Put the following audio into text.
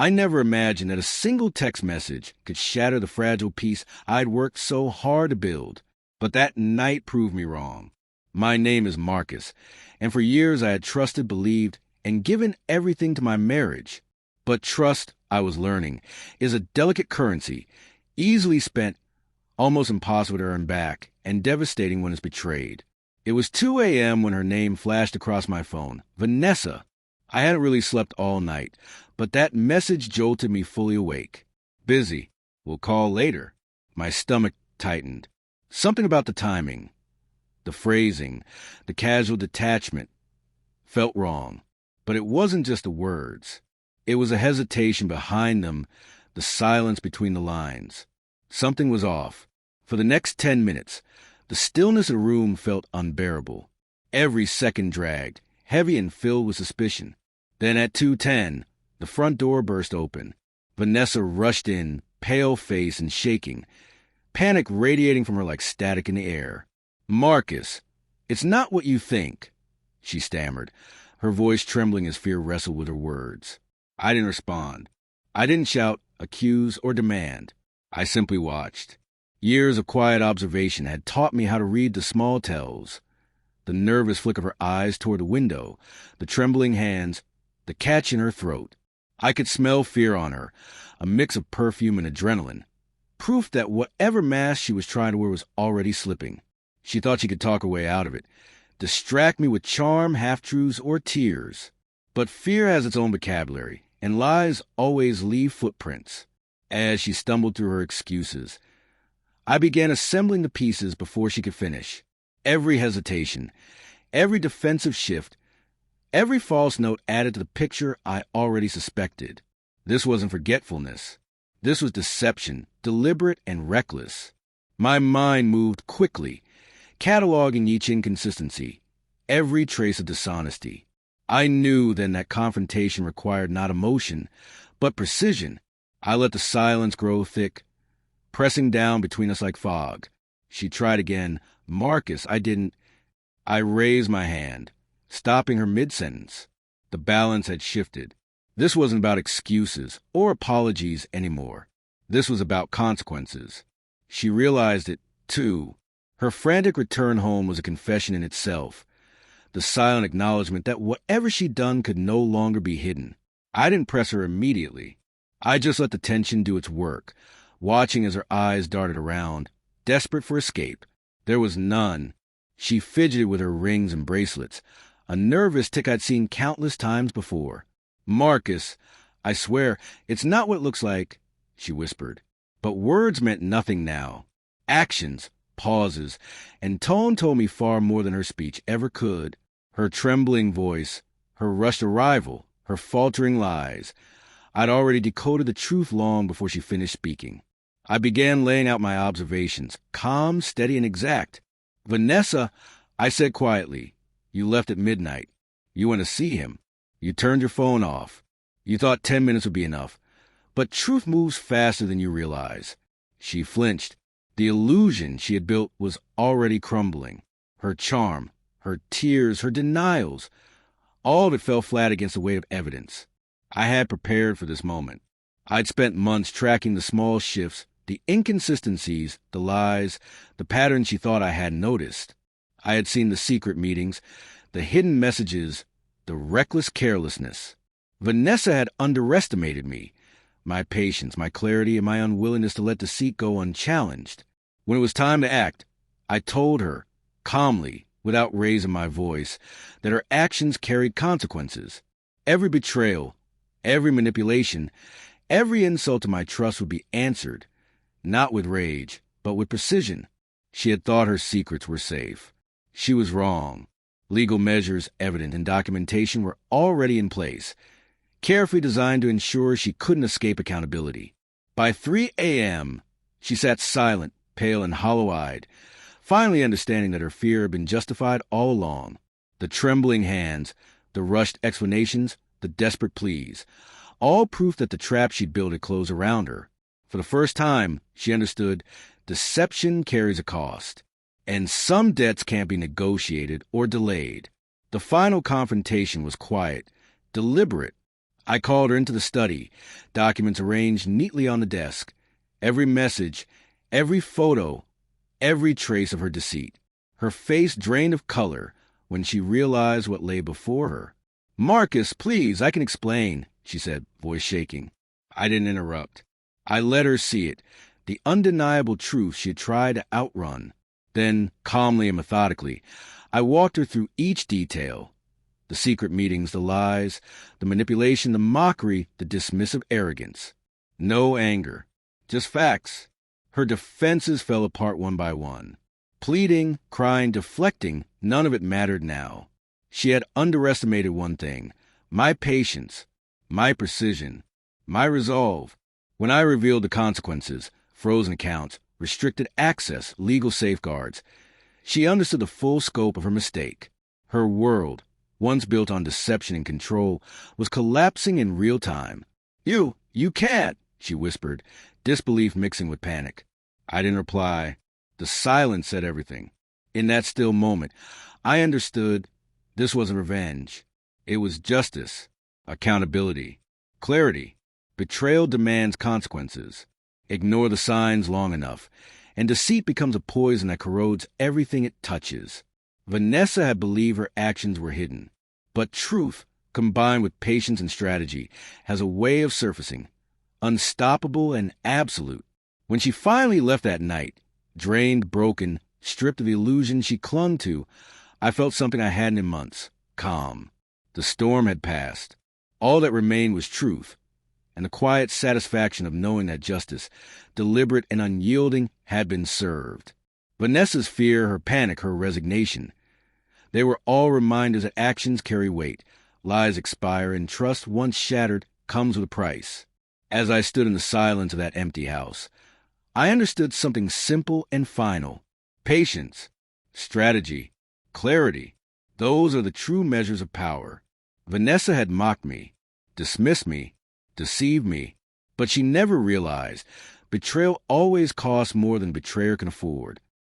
I never imagined that a single text message could shatter the fragile peace I'd worked so hard to build. But that night proved me wrong. My name is Marcus, and for years I had trusted, believed, and given everything to my marriage. But trust, I was learning, is a delicate currency, easily spent, almost impossible to earn back, and devastating when it's betrayed. It was 2 a.m. when her name flashed across my phone. Vanessa. I hadn't really slept all night, but that message jolted me fully awake. Busy. We'll call later. My stomach tightened. Something about the timing, the phrasing, the casual detachment felt wrong. But it wasn't just the words. It was a hesitation behind them, the silence between the lines. Something was off. For the next 10 minutes, the stillness of the room felt unbearable. Every second dragged, heavy and filled with suspicion. Then at 2:10, the front door burst open. Vanessa rushed in, pale face and shaking, panic radiating from her like static in the air. "Marcus, it's not what you think," she stammered, her voice trembling as fear wrestled with her words. I didn't respond. I didn't shout, accuse, or demand. I simply watched. Years of quiet observation had taught me how to read the small tells. The nervous flick of her eyes toward the window, the trembling hands, the catch in her throat. I could smell fear on her, a mix of perfume and adrenaline. Proof that whatever mask she was trying to wear was already slipping. She thought she could talk her way out of it, distract me with charm, half-truths, or tears. But fear has its own vocabulary, and lies always leave footprints. As she stumbled through her excuses, I began assembling the pieces before she could finish. Every hesitation, every defensive shift, every false note added to the picture I already suspected. This wasn't forgetfulness. This was deception, deliberate and reckless. My mind moved quickly, cataloging each inconsistency, every trace of dishonesty. I knew then that confrontation required not emotion, but precision. I let the silence grow thick, pressing down between us like fog. She tried again. "Marcus, I didn't—" I raised my hand, stopping her mid-sentence. The balance had shifted. This wasn't about excuses or apologies anymore. This was about consequences. She realized it, too. Her frantic return home was a confession in itself, the silent acknowledgement that whatever she'd done could no longer be hidden. I didn't press her immediately. I just let the tension do its work, watching as her eyes darted around, desperate for escape. There was none. She fidgeted with her rings and bracelets, a nervous tic I'd seen countless times before. "Marcus, I swear, it's not what it looks like," she whispered. But words meant nothing now. Actions, pauses, and tone told me far more than her speech ever could. Her trembling voice, her rushed arrival, her faltering lies. I'd already decoded the truth long before she finished speaking. I began laying out my observations, calm, steady, and exact. "Vanessa," I said quietly, "you left at midnight. You went to see him. You turned your phone off. You thought 10 minutes would be enough. But truth moves faster than you realize." She flinched. The illusion she had built was already crumbling. Her charm, her tears, her denials, all of it fell flat against the weight of evidence. I had prepared for this moment. I'd spent months tracking the small shifts, the inconsistencies, the lies, the patterns she thought I hadn't noticed. I had seen the secret meetings, the hidden messages, the reckless carelessness. Vanessa had underestimated me, my patience, my clarity, and my unwillingness to let deceit go unchallenged. When it was time to act, I told her, calmly, without raising my voice, that her actions carried consequences. Every betrayal, every manipulation, every insult to my trust would be answered, not with rage, but with precision. She had thought her secrets were safe. She was wrong. Legal measures, evidence, and documentation were already in place, carefully designed to ensure she couldn't escape accountability. By 3 a.m., she sat silent, pale, and hollow-eyed, finally understanding that her fear had been justified all along. The trembling hands, the rushed explanations, the desperate pleas, all proof that the trap she'd built had closed around her. For the first time, she understood deception carries a cost, and some debts can't be negotiated or delayed. The final confrontation was quiet, deliberate. I called her into the study, documents arranged neatly on the desk. Every message, every photo, every trace of her deceit. Her face drained of color when she realized what lay before her. "Marcus, please, I can explain," she said, voice shaking. I didn't interrupt. I let her see it, the undeniable truth she had tried to outrun. Then, calmly and methodically, I walked her through each detail. The secret meetings, the lies, the manipulation, the mockery, the dismissive arrogance. No anger, just facts. Her defenses fell apart one by one. Pleading, crying, deflecting, none of it mattered now. She had underestimated one thing: my patience, my precision, my resolve. When I revealed the consequences, frozen accounts, restricted access, legal safeguards, she understood the full scope of her mistake. Her world, once built on deception and control, was collapsing in real time. You can't," she whispered, disbelief mixing with panic. I didn't reply. The silence said everything. In that still moment, I understood this wasn't revenge. It was justice, accountability, clarity. Betrayal demands consequences. Ignore the signs long enough, and deceit becomes a poison that corrodes everything it touches. Vanessa had believed her actions were hidden, but truth, combined with patience and strategy, has a way of surfacing, unstoppable and absolute. When she finally left that night, drained, broken, stripped of the illusion she clung to, I felt something I hadn't in months: calm. The storm had passed. All that remained was truth, and the quiet satisfaction of knowing that justice, deliberate and unyielding, had been served. Vanessa's fear, her panic, her resignation, they were all reminders that actions carry weight, lies expire, and trust once shattered comes with a price. As I stood in the silence of that empty house, I understood something simple and final: patience, strategy, clarity. Those are the true measures of power. Vanessa had mocked me, dismissed me, deceived me, but she never realized betrayal always costs more than betrayer can afford.